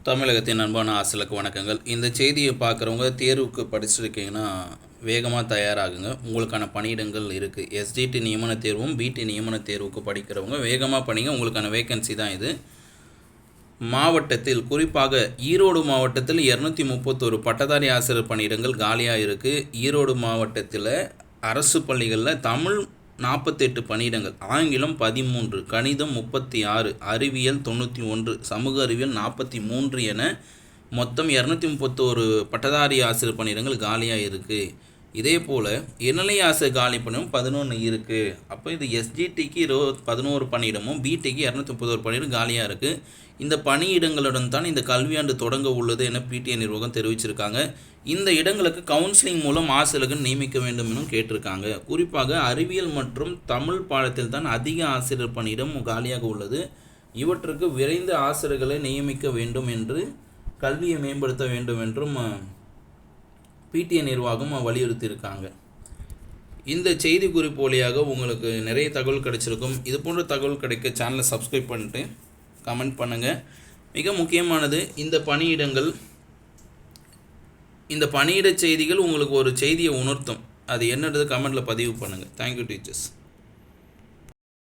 தமிழகத்தின் அன்பான ஆசிரியர்களுக்கு வணக்கங்கள். இந்த செய்தியை பார்க்குறவங்க தேர்வுக்கு படிச்சிருக்கீங்கன்னா வேகமாக தயாராகுங்க. உங்களுக்கான பணியிடங்கள் இருக்குது. எஸ்டிடி நியமன தேர்வும் பிடி நியமன தேர்வுக்கு படிக்கிறவங்க வேகமாக படிங்க. உங்களுக்கான வேகன்சி தான் இது. மாவட்டத்தில் குறிப்பாக ஈரோடு மாவட்டத்தில் 231 பட்டதாரி ஆசிரியர் பணியிடங்கள் காலியாக இருக்குது. ஈரோடு மாவட்டத்தில் அரசு பள்ளிகளில் தமிழ் 48 பணியிடங்கள், ஆங்கிலம் 13, கணிதம் 36, அறிவியல் 91, சமூக அறிவியல் 43 என மொத்தம் 231 பட்டதாரி ஆசிரியர் பணியிடங்கள் காலியாக இருக்குது. இதே போல் இளநிலை ஆசிரியர் காலி பணியும் 11 இருக்குது. அப்போ இது எஸ்ஜிடிக்கு 11 பணியிடமும் பிடிக்கு 231 பணியிடம் காலியாக இருக்குது. இந்த பணியிடங்களுடன் தான் இந்த கல்வியாண்டு தொடங்க உள்ளது என பிடிஏ நிர்வாகம் தெரிவிச்சிருக்காங்க. இந்த இடங்களுக்கு கவுன்சிலிங் மூலம் ஆசிரியர்கள் நியமிக்க வேண்டும் எனும் கேட்டிருக்காங்க. குறிப்பாக அறிவியல் மற்றும் தமிழ் பாடத்தில் தான் அதிக ஆசிரியர் பணியிடம் காலியாக உள்ளது. இவற்றுக்கு விரைந்து ஆசிரியர்களை நியமிக்க வேண்டும் என்று கல்வியை மேம்படுத்த வேண்டும் என்றும் பிடிஏ நிர்வாகம் வலியுறுத்தியிருக்காங்க. இந்த செய்தி குறிப்பு வழியாக உங்களுக்கு நிறைய தகவல் கிடைச்சிருக்கும். இது போன்ற தகவல் கிடைக்க சேனலை சப்ஸ்கிரைப் பண்ணிட்டு கமெண்ட் பண்ணுங்கள். மிக முக்கியமானது இந்த பணியிட செய்திகள் உங்களுக்கு ஒரு செய்தியை உணர்த்தும். அது என்னன்றது கமெண்ட்டில் பதிவு பண்ணுங்கள். Thank you teachers.